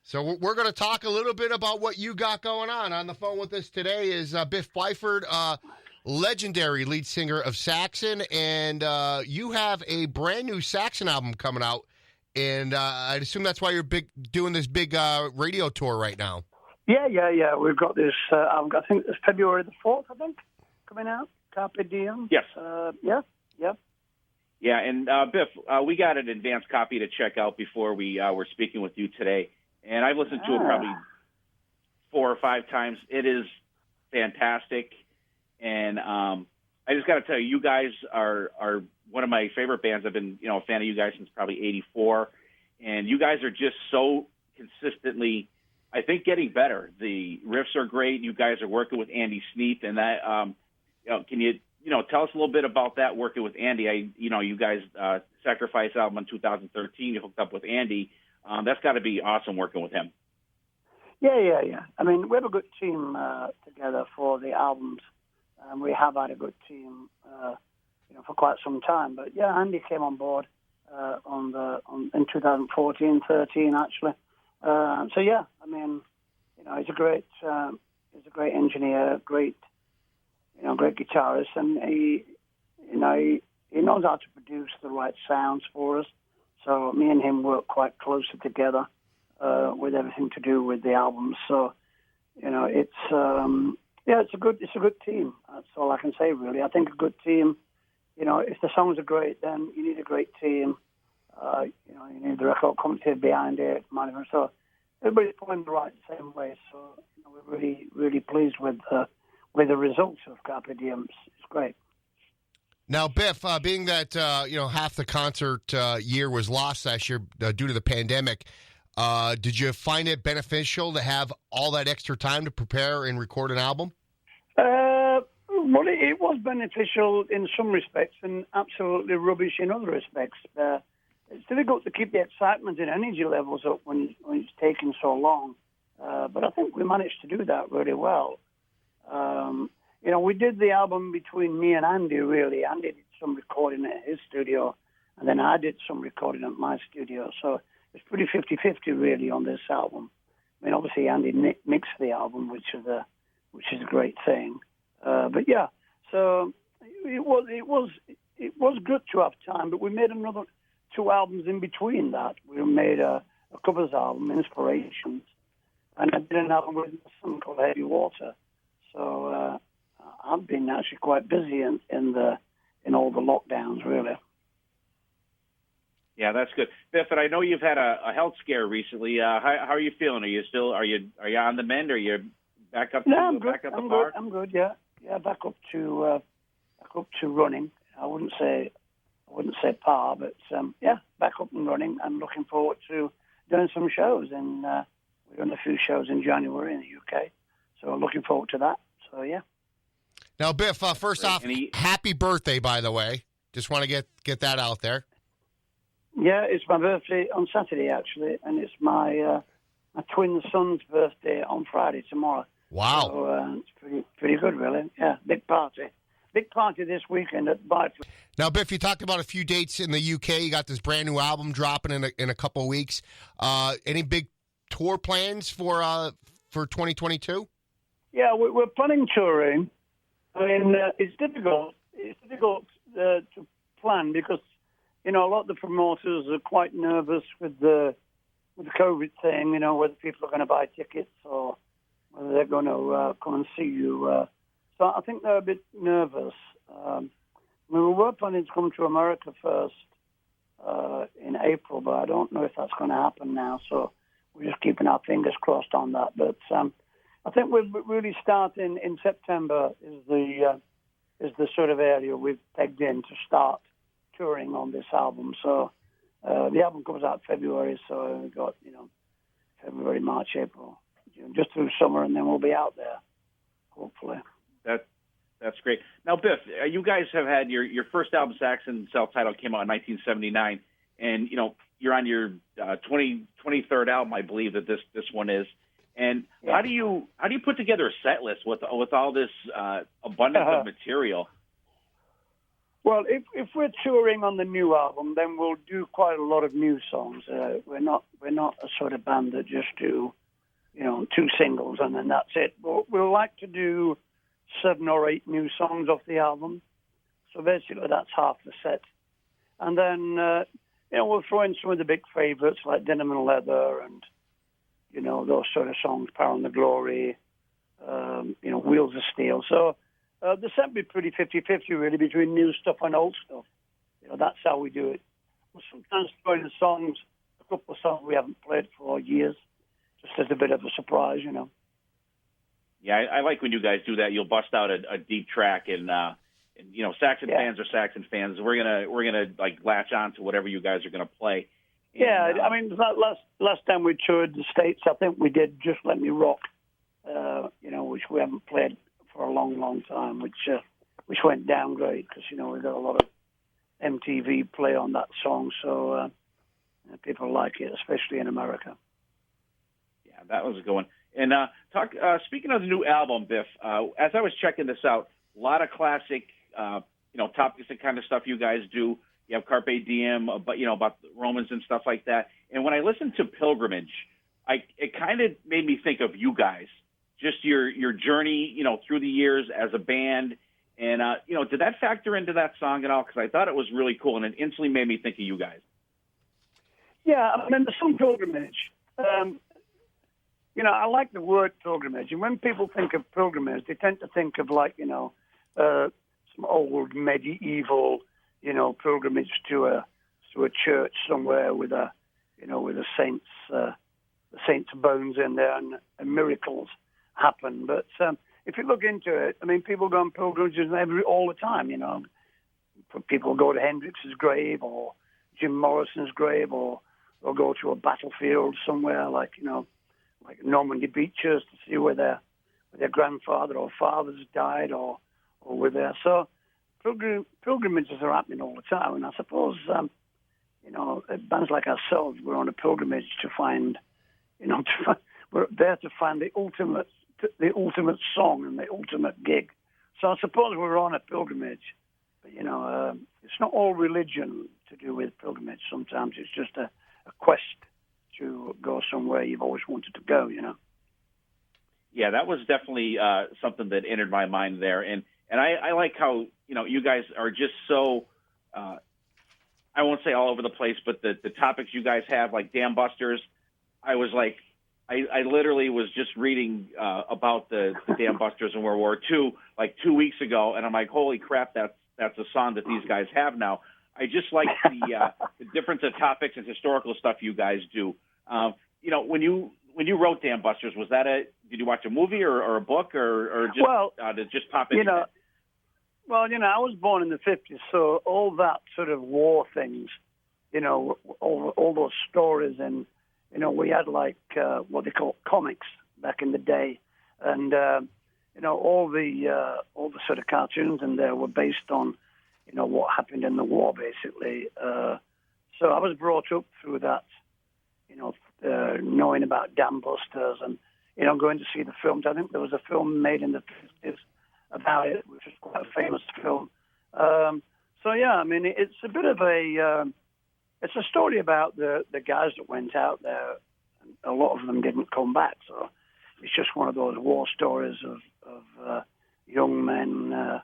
So we're going to talk a little bit about what you got going on. On the phone with us today is Biff Byford, legendary lead singer of Saxon, and you have a brand new Saxon album coming out, and I'd assume that's why you're doing this big radio tour right now. Yeah. We've got this album, I think it's February the 4th, coming out, Carpe Diem. Yes. Yeah. Yeah, and Biff, we got an advanced copy to check out before we were speaking with you today. And I've listened to it probably 4 or 5 times. It is fantastic. And I just got to tell you, you guys are one of my favorite bands. I've been, a fan of you guys since probably '84. And you guys are just so consistently, I think, getting better. The riffs are great. You guys are working with Andy Sneap. And that, can you, tell us a little bit about that, working with Andy? You guys, Sacrifice album in 2013, you hooked up with Andy. That's got to be awesome working with him. Yeah. I mean, we have a good team together for the albums, and we have had a good team, for quite some time. But yeah, Andy came on board in 2014, 13 actually. So yeah, I mean, he's a great engineer, great guitarist, and he knows how to produce the right sounds for us. So me and him work quite closely together with everything to do with the albums. So, it's a good team. That's all I can say, really. I think a good team, if the songs are great, then you need a great team. You need the record company behind it, management. So everybody's pulling the right same way. So we're really, really pleased with the results of Carpe Diem. It's great. Now, Biff, being that half the concert year was lost last year due to the pandemic, did you find it beneficial to have all that extra time to prepare and record an album? Well, it was beneficial in some respects and absolutely rubbish in other respects. It's difficult to keep the excitement and energy levels up when it's taking so long. But I think we managed to do that really well. We did the album between me and Andy, really. Andy did some recording at his studio, and then I did some recording at my studio. So it's pretty 50-50, really, on this album. I mean, obviously, Andy mixed the album, which is a great thing. But yeah, so it was good to have time, but we made another 2 albums in between that. We made a covers album, Inspirations, and I did an album with something called Heavy Water. So I've been actually quite busy in all the lockdowns, really. Yeah, that's good, Biff. And I know you've had a health scare recently. How are you feeling? Are you still are you on the mend? Are you back up? I'm good. I'm good. Yeah, back up to running. I wouldn't say par, but back up and running. I'm looking forward to doing some shows, and we're doing a few shows in January in the UK. So looking forward to that. So, yeah. Now, Biff, first off, happy birthday, by the way. Just want to get that out there. Yeah, it's my birthday on Saturday, actually, and it's my twin son's birthday on Friday, tomorrow. Wow. So it's pretty good, really. Yeah, big party. Big party this weekend at Byford. Now, Biff, you talked about a few dates in the UK. You got this brand new album dropping in a couple of weeks. Any big tour plans for 2022? Yeah, we're planning touring. I mean, it's difficult. It's difficult to plan because a lot of the promoters are quite nervous with the COVID thing. Whether people are going to buy tickets or whether they're going to come and see you. So I think they're a bit nervous. We were planning to come to America first in April, but I don't know if that's going to happen now. So we're just keeping our fingers crossed on that. But I think we're really starting in September is the sort of area we've pegged in to start touring on this album. So the album comes out February, so we've got February, March, April, June, just through summer, and then we'll be out there, hopefully. That's great. Now, Biff, you guys have had your first album, Saxon, self-titled, came out in 1979, and you're on your 23rd album, I believe that this one is. And how do you put together a set list with all this abundance of material? Well, if we're touring on the new album, then we'll do quite a lot of new songs. We're not a sort of band that just do, 2 singles and then that's it. We'll like to do 7 or 8 new songs off the album. So basically, that's half the set. And then, we'll throw in some of the big favorites like Denim and Leather and, those sort of songs, Power and the Glory, Wheels of Steel. So the set will be pretty 50-50, really, between new stuff and old stuff. That's how we do it. We'll sometimes throw in songs, a couple of songs we haven't played for years, just as a bit of a surprise, Yeah, I like when you guys do that. You'll bust out a deep track, and Saxon fans are Saxon fans. We're gonna like latch on to whatever you guys are gonna play. And, I mean, last time we toured the States, I think we did Just Let Me Rock, which we haven't played for a long, long time, which went down great because we got a lot of MTV play on that song, so people like it, especially in America. Yeah, that was a good one. And speaking of the new album, Biff, as I was checking this out, a lot of classic, topics and kind of stuff you guys do. You have Carpe Diem, about the Romans and stuff like that. And when I listened to Pilgrimage, it kind of made me think of you guys, just your journey, through the years as a band. And, did that factor into that song at all? Because I thought it was really cool, and it instantly made me think of you guys. Yeah, I mean, the song Pilgrimage, I like the word pilgrimage. And when people think of pilgrimage, they tend to think of some old medieval, pilgrimage to a church somewhere with a saint's the saint's bones in there and miracles happen. But if you look into it, I mean, people go on pilgrimages all the time. People go to Hendrix's grave or Jim Morrison's grave, or they'll go to a battlefield somewhere like Normandy Beaches to see where their grandfather or fathers died or were there. So pilgrimages are happening all the time, and I suppose bands like ourselves, we're on a pilgrimage to find, we're there to find the ultimate song and the ultimate gig. So I suppose we're on a pilgrimage, but it's not all religion to do with pilgrimage. Sometimes it's just a quest to go somewhere you've always wanted to go. Yeah, that was definitely something that entered my mind there, and I like how you guys are just so. I won't say all over the place, but the topics you guys have, like Dam Busters, I was like, I literally was just reading about the Dam Busters in World War II like 2 weeks ago, and I'm like, holy crap, that's a song that these guys have now. I just like the difference of topics and historical stuff you guys do. When you wrote Dam Busters, was that did you watch a movie or a book or just did it just pop in? Well, I was born in the 50s, so all that sort of war things, all those stories, and, we had like what they call comics back in the day. And, all the sort of cartoons in there were based on, what happened in the war, basically. So I was brought up through that, knowing about Dam Busters and, going to see the films. I think there was a film made in the 50s about it, which is quite a famous film. It's a bit of it's a story about the guys that went out there. A lot of them didn't come back, so it's just one of those war stories of young men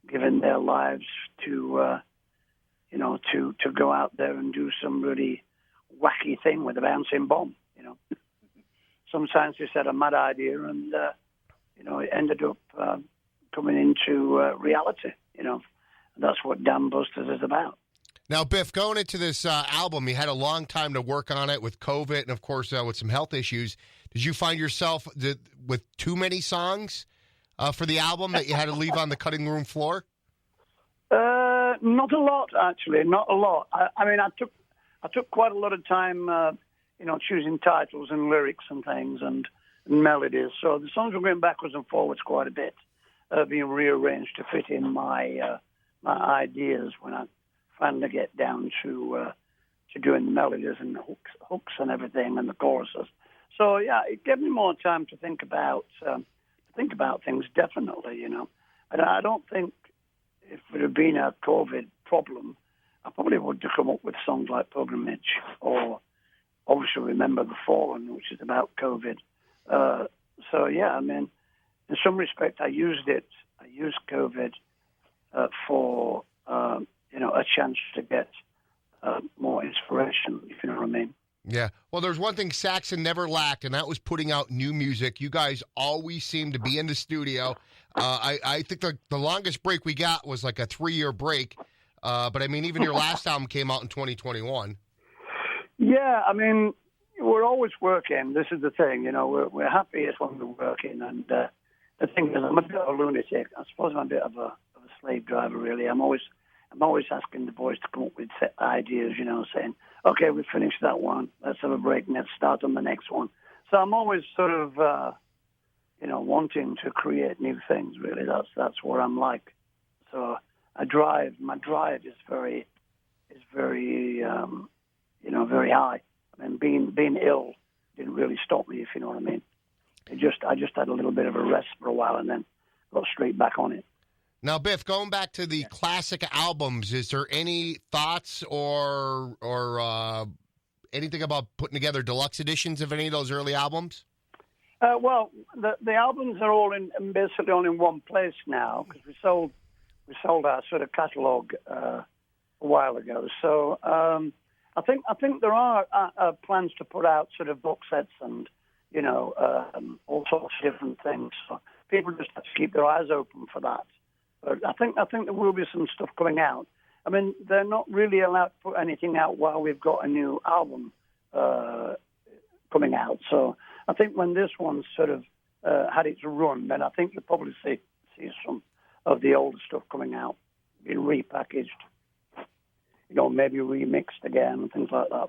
giving their lives to go out there and do some really wacky thing with a bouncing bomb. Some scientists had a mad idea, and it ended up coming into reality, and that's what Dam Busters is about. Now, Biff, going into this album, you had a long time to work on it with COVID and, of course, with some health issues. Did you find yourself with too many songs for the album that you had to leave on the cutting room floor? Not a lot, actually. Not a lot. I took quite a lot of time, choosing titles and lyrics and things and melodies. So the songs were going backwards and forwards quite a bit, being rearranged to fit in my ideas when I finally get down to doing the melodies and the hooks and everything and the choruses. So yeah, it gave me more time to think about things. Definitely, and I don't think if it had been a COVID problem, I probably would have come up with songs like Pilgrimage or obviously Remember the Fallen, which is about COVID. So, yeah, I mean, in some respect, I used it. I used COVID for, a chance to get more inspiration, if you know what I mean. Yeah. Well, there's one thing Saxon never lacked, and that was putting out new music. You guys always seem to be in the studio. I think the longest break we got was like a 3-year break. But, I mean, even your last album came out in 2021. Yeah, I mean, we're always working. This is the thing, we're happiest when we're working. And the thing is, I'm a bit of a lunatic. I suppose I'm a bit of a slave driver, really. I'm always asking the boys to come up with set ideas, saying, okay, we finished that one. Let's have a break and let's start on the next one. So I'm always sort of, wanting to create new things, really. That's what I'm like. So my drive is very, very high. I mean, being ill didn't really stop me, if you know what I mean. I just had a little bit of a rest for a while and then got straight back on it. Now, Biff, going back to the classic albums, is there any thoughts or anything about putting together deluxe editions of any of those early albums? Well, the albums are all basically all in one place now because we sold our sort of catalogue a while ago. So I think there are plans to put out sort of box sets and all sorts of different things. So people just have to keep their eyes open for that. But I think there will be some stuff coming out. I mean, they're not really allowed to put anything out while we've got a new album coming out. So I think when this one sort of had its run, then I think you'll probably see some of the older stuff coming out, being repackaged, maybe remixed again and things like that.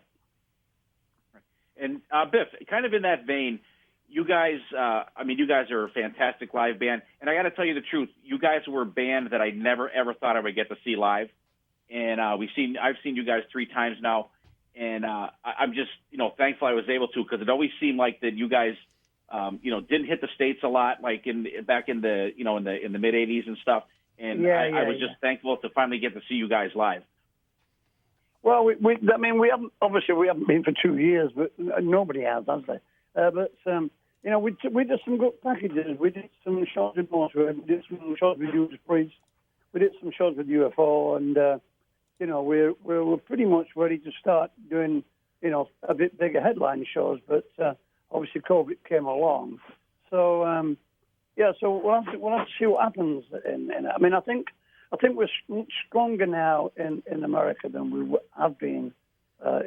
And Biff, kind of in that vein, you guys are a fantastic live band. And I got to tell you the truth, you guys were a band that I never, ever thought I would get to see live. And I've seen you guys 3 times now. And I'm just, thankful I was able to, because it always seemed like that you guys, didn't hit the States a lot, like back in the, in the mid 80s and stuff. And I was just thankful to finally get to see you guys live. Well, we haven't been for 2 years, but nobody has they? We did some good packages. We did some shows with Motorhead. We did some shows with Judas Priest. We did some shows with UFO, and we're pretty much ready to start doing a bit bigger headline shows. But obviously, COVID came along, so so we'll have to see what happens. I mean, I think we're much stronger now in America than we have been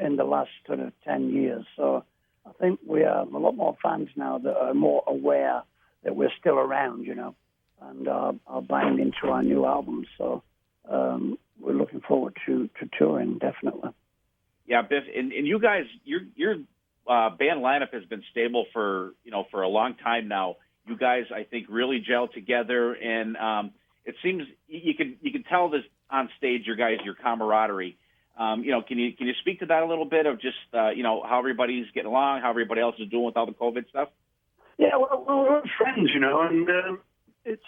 in the last sort of 10 years. So I think we have a lot more fans now that are more aware that we're still around, and are buying into our new albums. So we're looking forward to touring, definitely. Yeah, Biff, and you guys, your band lineup has been stable for a long time now. You guys, I think, really gel together, and it seems you can tell this on stage, your camaraderie. Can you speak to that a little bit of just how everybody's getting along, how everybody else is doing with all the COVID stuff? Yeah, well we're friends, and it's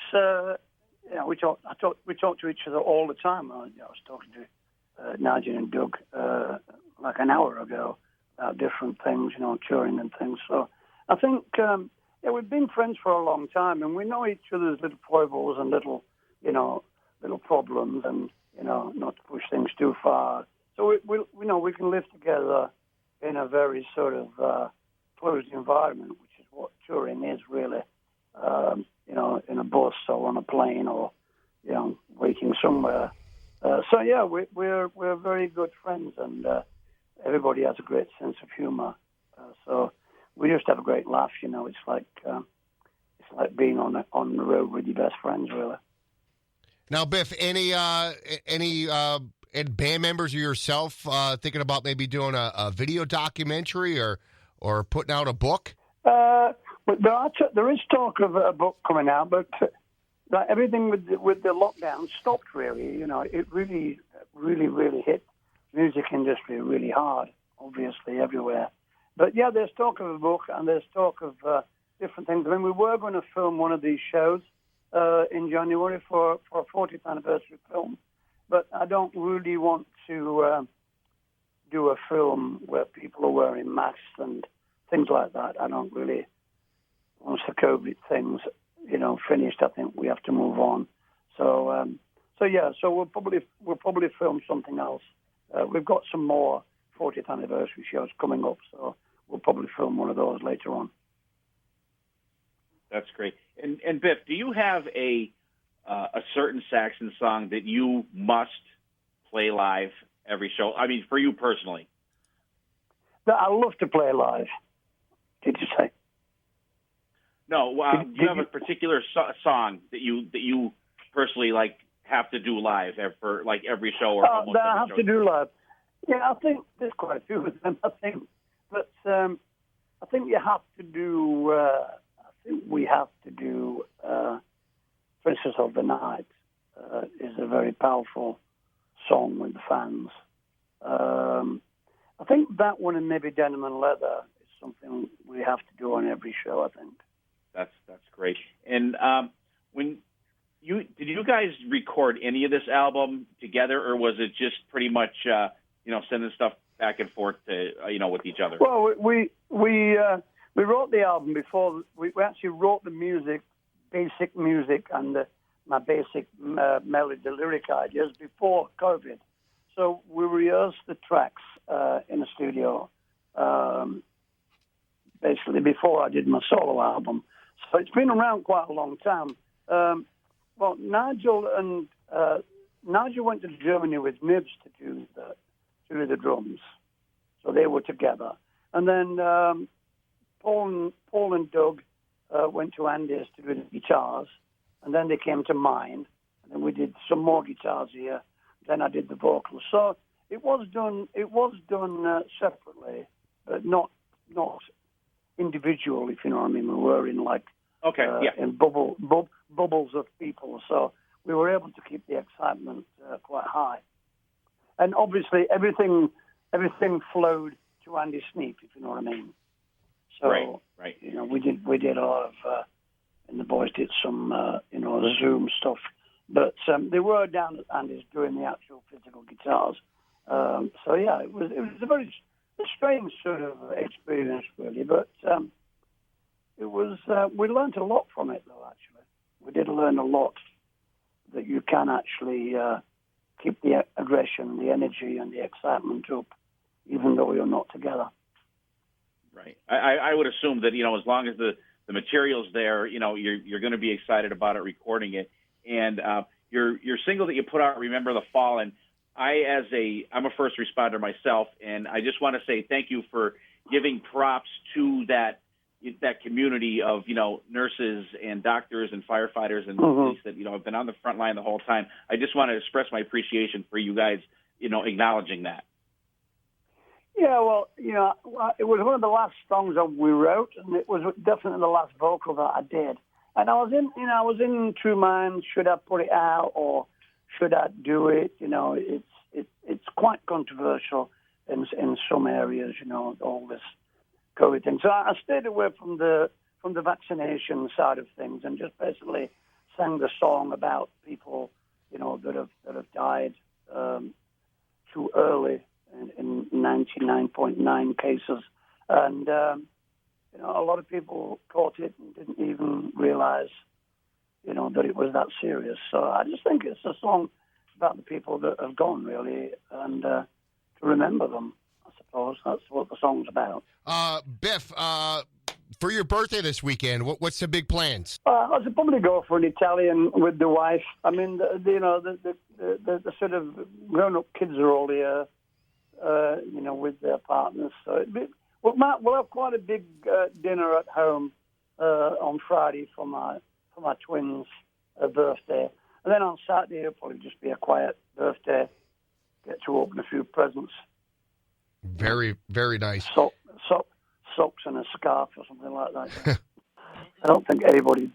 we talk to each other all the time. I was talking to Nigel and Doug like an hour ago about different things, touring and things. So I think we've been friends for a long time, and we know each other's little foibles and little problems, and not to push things too far. So we can live together in a very sort of closed environment, which is what touring is really. In a bus or on a plane or waiting somewhere. We're very good friends, and everybody has a great sense of humor. So we just have a great laugh. It's like being on the road with your best friends, really. Now, Biff, any band members or yourself thinking about maybe doing a video documentary or putting out a book? But there is talk of a book coming out, but everything with the lockdown stopped, really. It really, really, really hit the music industry really hard, obviously, everywhere. But, yeah, there's talk of a book, and there's talk of different things. I mean, we were going to film one of these shows, in January for a 40th anniversary film. But I don't really want to do a film where people are wearing masks and things like that. I don't really. Once the COVID thing's finished, I think we have to move on. So we'll probably film something else. We've got some more 40th anniversary shows coming up, so we'll probably film one of those later on. That's great. And Biff, do you have a certain Saxon song that you must play live every show? I mean, for you personally. I love to play live. Did you say? No. Do you have a particular song that you personally have to do live for every show or almost that I every have to do live? Yeah, I think there's quite a few of them. I think, but I think you have to do. We have to do Princess of the Night is a very powerful song with the fans. I think that one and maybe Denim and Leather is something we have to do on every show, I think. That's great. And did you guys record any of this album together, or was it just pretty much sending stuff back and forth to with each other? Well, we wrote the album before. We actually wrote the music, basic music, and my basic melody, the lyric ideas before COVID. So we rehearsed the tracks in the studio, basically before I did my solo album. So it's been around quite a long time. Well, Nigel went to Germany with Nibs to do the drums, so they were together. And then Paul and Doug went to Andy's to do the guitars, and then they came to mine, and then we did some more guitars here. Then I did the vocals. So it was done separately, but not individual, if you know what I mean. We were in in bubbles of people, so we were able to keep the excitement quite high. And obviously, everything flowed to Andy Sneap, if you know what I mean. So, right. We did a lot of, and the boys did some, Zoom stuff. But they were down at Andy's doing the actual physical guitars. It was a very strange sort of experience, really. But it was we learned a lot from it, though. Actually, we did learn a lot that you can actually keep the aggression, the energy, and the excitement up, even though you're not together. Right. I would assume that as long as the material's there, you're going to be excited about it, recording it. And your single that you put out, Remember the Fall, and I'm a first responder myself, and I just want to say thank you for giving props to that community of nurses and doctors and firefighters and police that have been on the front line the whole time. I just want to express my appreciation for you guys acknowledging that. Yeah, well, it was one of the last songs that we wrote, and it was definitely the last vocal that I did. And I was in two minds: should I put it out or should I do it? It's quite controversial in some areas. All this COVID thing. So I stayed away from the vaccination side of things and just basically sang the song about people that have died too early in 99.9 cases, and a lot of people caught it and didn't even realize, that it was that serious. So I just think it's a song about the people that have gone, really, and to remember them, I suppose. That's what the song's about. Biff, for your birthday this weekend, what's the big plans? I should probably go for an Italian with the wife. I mean, the sort of grown-up kids are all here, with their partners. So we'll have quite a big dinner at home on Friday for my twins' birthday. And then on Saturday, it'll probably just be a quiet birthday. Get to open a few presents. Very, very nice. Socks and a scarf or something like that. I don't think anybody's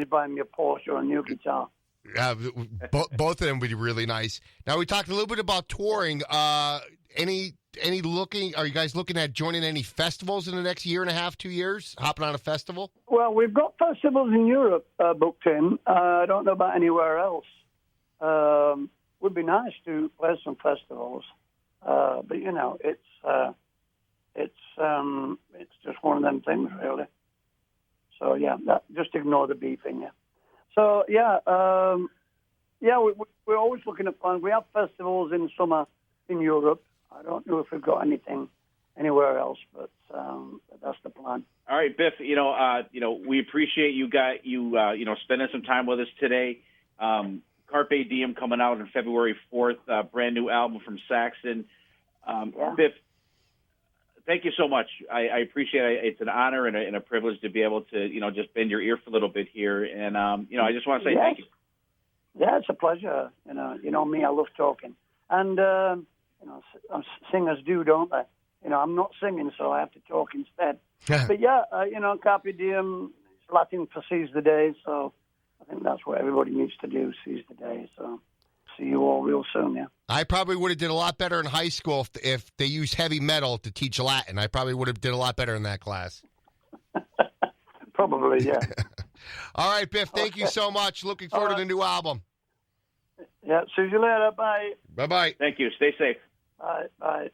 buying me a Porsche or a new guitar. Both of them would be really nice. Now, we talked a little bit about touring. any looking? Are you guys looking at joining any festivals in the next year and a half, 2 years? Hopping on a festival? Well, we've got festivals in Europe booked in. I don't know about anywhere else. Would be nice to play some festivals, but it's just one of them things, really. So yeah, just ignore the beeping. Yeah. So yeah, we're always looking at plans. We have festivals in summer in Europe. I don't know if we've got anything anywhere else, but that's the plan. All right, Biff. We appreciate you spending some time with us today. Carpe Diem coming out on February 4th, brand new album from Saxon. Biff, thank you so much. I appreciate it. It's an honor and a privilege to be able to, just bend your ear for a little bit here. And, I just want to say thank you. Yeah, it's a pleasure. You know me, I love talking. And, singers do, don't they? I'm not singing, so I have to talk instead. But yeah, Carpe Diem, it's Latin for seize the day, so I think that's what everybody needs to do, seize the day. So see you all real soon, yeah. I probably would have did a lot better in high school if they used heavy metal to teach Latin. I probably would have did a lot better in that class. Probably, yeah. All right, Biff, thank you so much. Looking forward to the new album. Yeah, see you later. Bye. Bye-bye. Thank you. Stay safe. Bye. Bye.